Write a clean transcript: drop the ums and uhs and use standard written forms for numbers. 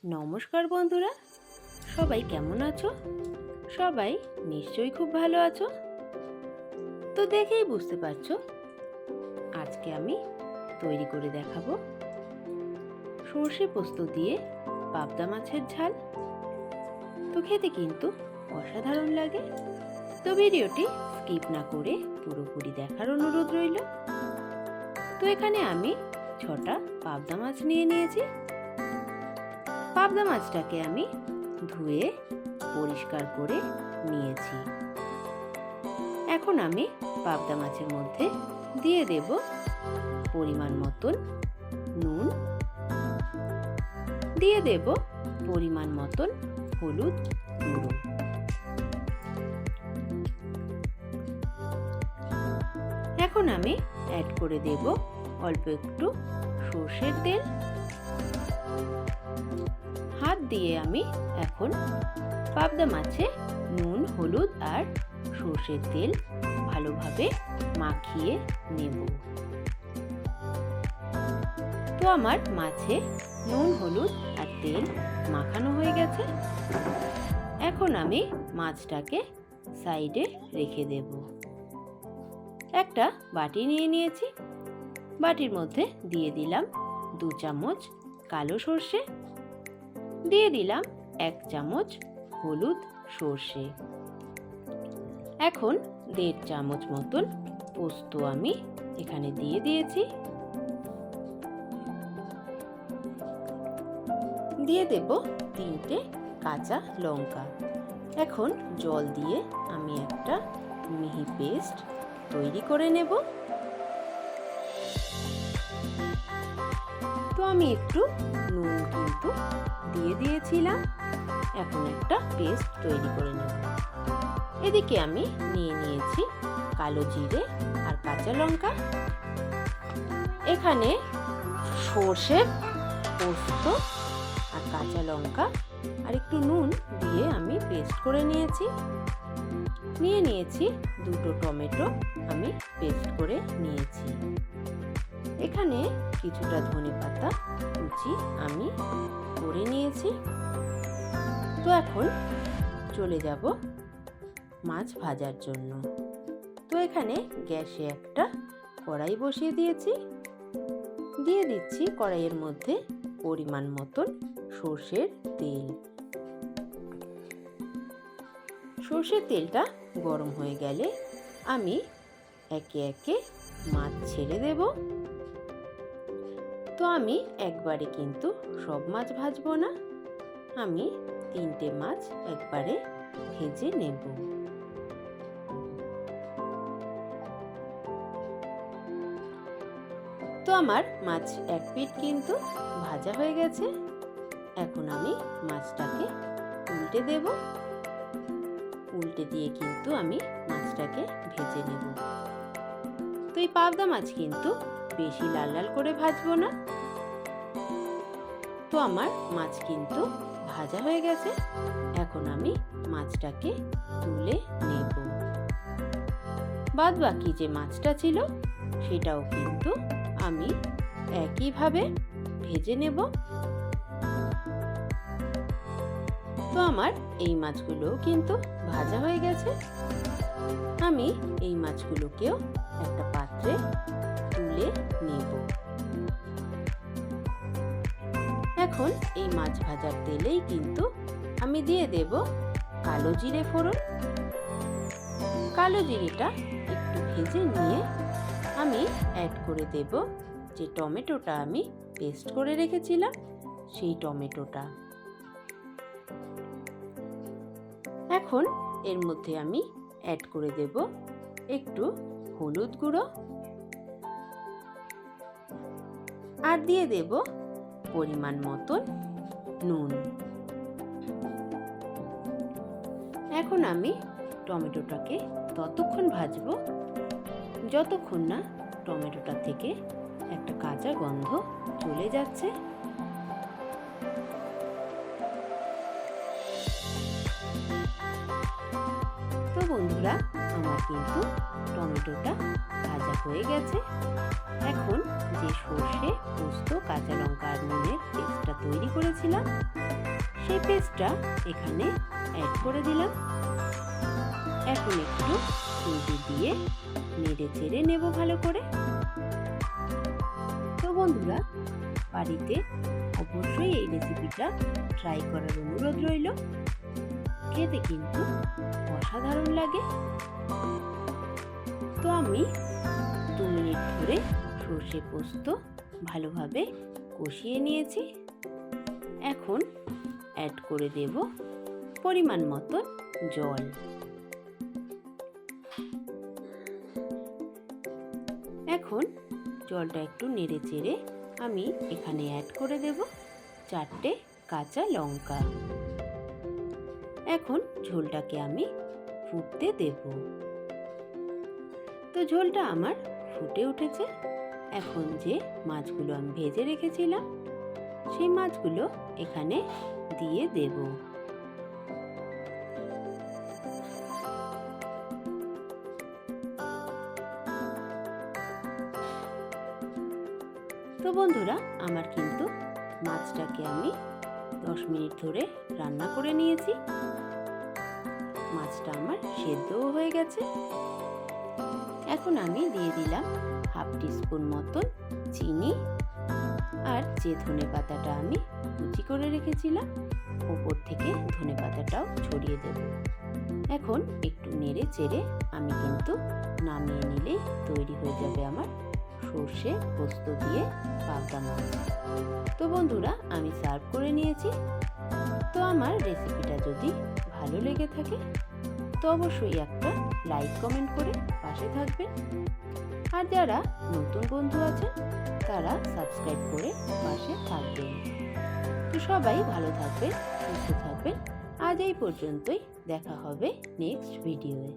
নমস্কার বন্ধুরা, সবাই কেমন আছো? সবাই নিশ্চয়ই খুব ভালো আছো। তো দেখেই বুঝতে পারছো আজকে আমি তৈরি করে দেখাবো সর্ষে পোস্ত দিয়ে পাবদা মাছের ঝাল। তো খেতে কিন্তু অসাধারণ লাগে। তো ভিডিওটি স্কিপ না করে পুরোপুরি দেখার অনুরোধ রইল। তো এখানে আমি 6টা পাবদা মাছ নিয়েছি। পাবদা মাছটাকে আমি ধুয়ে পরিষ্কার করে নিয়েছি। এখন আমি পাবদা মাছের মধ্যে দিয়ে দেব পরিমাণ মতন নুন, দিয়ে দেব পরিমাণ মতন হলুদ গুঁড়ো। এখন আমি অ্যাড করে দেব অল্প একটু সর্ষের তেল। হাত দিয়ে আমি এখন পাবদা মাছে নুন, হলুদ আর সর্ষের তেল ভালোভাবে মাখিয়ে নেব। তো আমার মাছে নুন, হলুদ আর তেল মাখানো হয়ে গেছে। এখন আমি মাছটাকে সাইডে রেখে দেব। একটা বাটি নিয়েছি। বাটির মধ্যে দিয়ে দিলাম 2 চামচ কালো সর্ষে, দিয়ে দিলাম 1 চামচ হলুদ সর্ষে। এখন 1.5 চামচ মতন পোস্ত আমি এখানে দিয়ে দিয়েছি। দিয়ে দেব 3টে কাঁচা লঙ্কা। এখন জল দিয়ে আমি একটা মিহি পেস্ট তৈরি করে নেব। তো আমি একটু নুন কিন্তু দিয়ে দিয়েছিলাম। এখন একটা পেস্ট তৈরি করে নেব। এদিকে আমি নিয়েছি কালো জিরে আর কাঁচা লঙ্কা। এখানে সর্ষে, পোস্ত আর কাঁচা লঙ্কা আর একটু নুন দিয়ে আমি পেস্ট করে নিয়েছি। নিয়েছি 2টো টমেটো আমি পেস্ট করে নিয়েছি। এখানে কিছুটা ধনেপাতা কুচি আমি করে নিয়েছি। তো এখন চলে যাব মাছ ভাজার জন্য। তো এখানে গ্যাসে একটা কড়াই বসিয়ে দিয়েছি। দিয়ে দিচ্ছি কড়াইয়ের মধ্যে পরিমাণ মতন সর্ষের তেল। সর্ষের তেলটা গরম হয়ে গেলে আমি একে একে মাছ ছেড়ে দেব। তো আমি একবারে কিন্তু সব মাছ ভাজবো না, আমি 3টে মাছ একবারে ভেজে নেব। তো আমার মাছ এক পিঠ কিন্তু ভাজা হয়ে গেছে। এখন আমি মাছটাকে উল্টে দেব। উল্টে দিয়ে কিন্তু আমি মাছটাকে ভেজে নেব। তো এই পাবদা মাছ কিন্তু বেশি লাল লাল করে ভাজবো না। তো আমার মাছ কিন্তু ভাজা হয়ে গেছে। এখন আমি মাছটাকে তুলে নেব। বাদ বাকি যে মাছটা ছিল সেটাও কিন্তু আমি একইভাবে ভেজে নেব। তো আমার এই মাছগুলোও কিন্তু ভাজা হয়ে গেছে। আমি এই মাছগুলোকেও একটা পাত্রে তুলে নেব। এখন এই মাছ ভাজার তেলেই কিন্তু আমি দিয়ে দেব কালো জিরে ফোড়ন। কালো জিরেটা একটু ভেজে নিয়ে আমি অ্যাড করে দেব যে টমেটোটা আমি পেস্ট করে রেখেছিলাম সেই টমেটোটা। এখন এর মধ্যে আমি অ্যাড করে দেব একটু হলুদ গুঁড়ো আর দিয়ে দেব পরিমাণ মতন নুন। এখন আমি টমেটোটাকে ততক্ষণ ভাজবো যতক্ষণ না টমেটোটা থেকে একটা কাঁচা গন্ধ চলে যাচ্ছে। তো বন্ধুরা, আমার কিন্তু টমেটোটা ভাজা হয়ে গেছে। এখন যে সর্ষে, পোস্ত, কাঁচা লঙ্কা আর নুনের পেস্টটা তৈরি করেছিলাম সেই পেস্টটা এখানে অ্যাড করে দিলাম। এখন একটু খুন্তি দিয়ে নেড়ে চেড়ে নেব ভালো করে। তো বন্ধুরা, বাড়িতে অবশ্যই এই রেসিপিটা ট্রাই করার অনুরোধ রইল। খেতে কিন্তু অসাধারণ লাগে। তো আমি 2 মিনিট ধরে সর্ষে পোস্ত ভালোভাবে কষিয়ে নিয়েছি। এখন অ্যাড করে দেব পরিমাণ মতো জল। এখন জলটা একটু নেড়ে চেড়ে আমি এখানে অ্যাড করে দেব 4টে কাঁচা লঙ্কা। এখন ঝোলটাকে আমি ফুটতে দেব। তো ঝোলটা আমার ফুটে উঠেছে। এখন যে মাছগুলো আমি ভেজে রেখেছিলাম সেই মাছগুলো এখানে দিয়ে দেব। তো বন্ধুরা, আমার কিন্তু মাছটাকে আমি 10 মিনিট ধরে রান্না করে নিয়েছি। মাছটা আমার সেদ্ধও হয়ে গেছে। এখন আমি দিয়ে দিলাম 1/2 টিস্পুন মতন চিনি, আর যে ধনেপাতাটা আমি কুচি করে রেখেছিলাম ওপর থেকে ধনেপাতাটাও ছড়িয়ে দেব। এখন একটু নেড়ে চেড়ে আমি কিন্তু নামিয়ে নিলেই তৈরি হয়ে যাবে আমার সর্ষে পোস্ত দিয়ে পাবদা মাছ। তো বন্ধুরা, আমি সার্ভ করে নিয়েছি। তো আমার রেসিপিটা যদি ভালো লেগে থাকে তো অবশ্যই একটা লাইক কমেন্ট করে পাশে থাকবেন। আর যারা নতুন বন্ধু আছেন তারা সাবস্ক্রাইব করে পাশে থাকবেন। তো সবাই ভালো থাকবেন, সুস্থ থাকবেন। আজ এই পর্যন্তই। দেখা হবে নেক্সট ভিডিওয়ে।